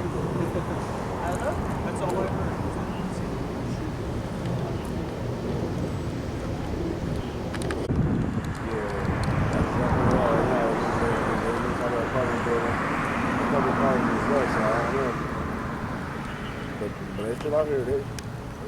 don't know. That's all I heard. But they still out here. They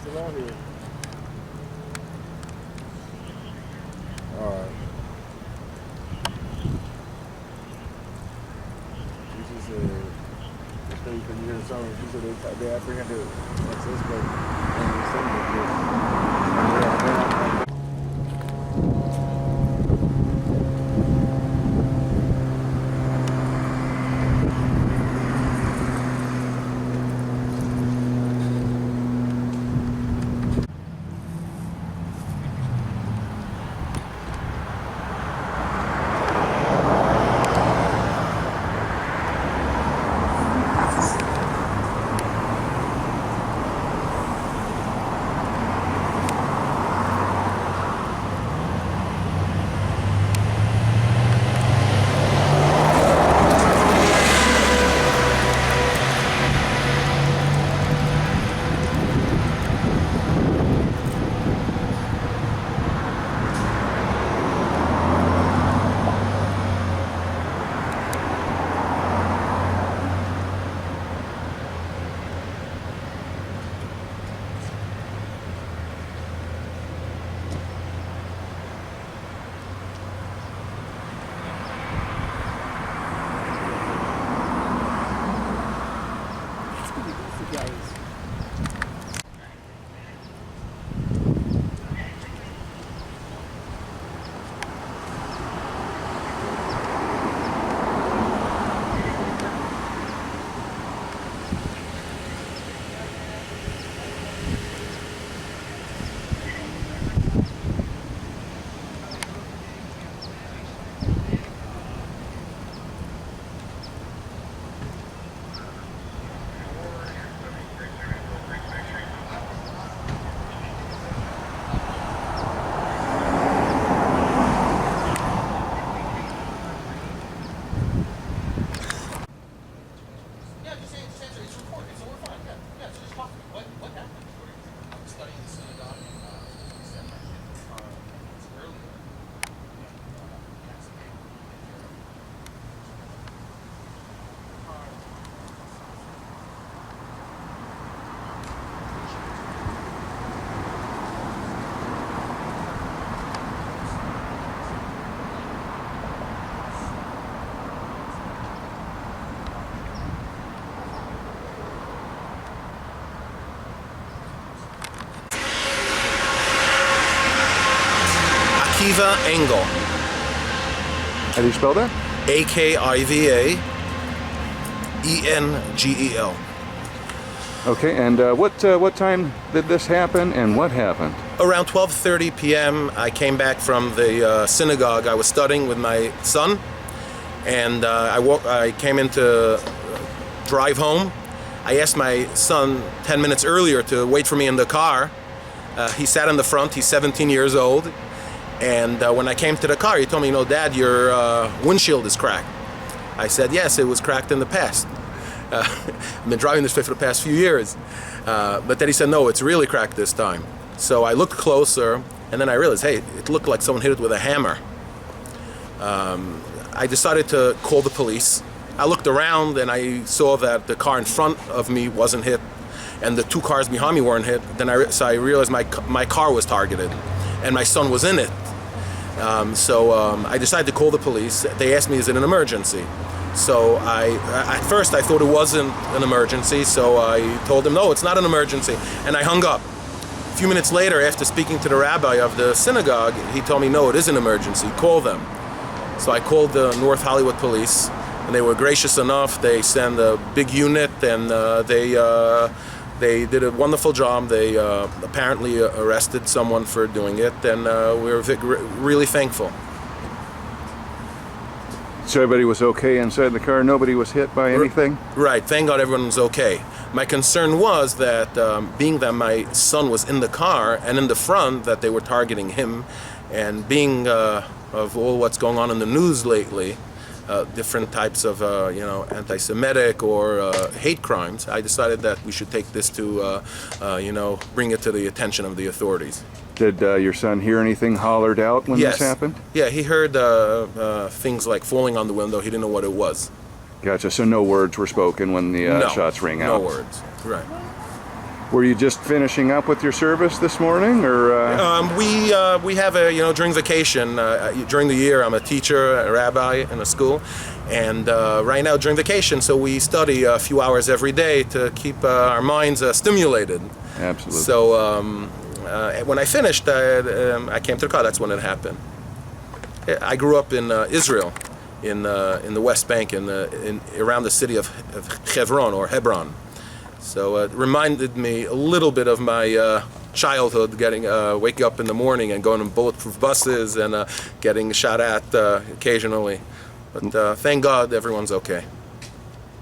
still out here. All right. She said, you hear the song, she said they apprehended that suspect in December. Akiva Engel. How do you spell that? Akivaengel. Okay, and what time did this happen, and what happened? Around 12:30 p.m. I came back from the synagogue. I was studying with my son, and I came in to drive home. I asked my son 10 minutes earlier to wait for me in the car. He sat in the front. He's 17 years old. And when I came to the car, he told me, you know, Dad, your windshield is cracked. I said, yes, it was cracked in the past. I've been driving this for the past few years. But then he said, no, it's really cracked this time. So I looked closer, and then I realized, hey, it looked like someone hit it with a hammer. I decided to call the police. I looked around, and I saw that the car in front of me wasn't hit, and the two cars behind me weren't hit. So I realized my car was targeted, and my son was in it. I decided to call the police. They asked me, is it an emergency? So at first I thought it wasn't an emergency, so I told them, no, it's not an emergency, and I hung up. A few minutes later, after speaking to the rabbi of the synagogue, he told me, no, it is an emergency, call them. So I called the North Hollywood police, and they were gracious enough. They sent a big unit, and they did a wonderful job. They apparently arrested someone for doing it, and we're really thankful. So everybody was okay inside the car? Nobody was hit by anything? Right. Thank God everyone was okay. My concern was that being that my son was in the car and in the front, that they were targeting him, and being of all what's going on in the news lately, different types of anti-Semitic or hate crimes, I decided that we should take this to bring it to the attention of the authorities. Did your son hear anything hollered out when Yes. this happened? Yeah, he heard things like falling on the window. He didn't know what it was. Gotcha. So no words were spoken when the No, shots rang out? No words. Right. Were you just finishing up with your service this morning, or? We have during vacation, during the year, I'm a teacher, a rabbi in a school, and right now during vacation, so we study a few hours every day to keep our minds stimulated. Absolutely. So when I finished, I came to the car. That's when it happened. I grew up in Israel, in the West Bank, around the city of Hebron or Hebron. So it reminded me a little bit of my childhood, waking up in the morning and going on bulletproof buses and getting shot at occasionally. But thank God everyone's okay.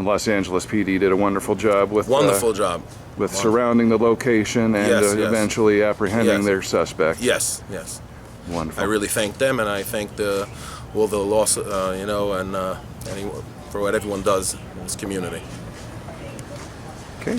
Los Angeles PD did a wonderful job with job. with surrounding the location and Yes, yes. eventually apprehending Yes. their suspect. Yes. Wonderful. I really thank them, and I thank all the loss, for what everyone does in this community. Okay.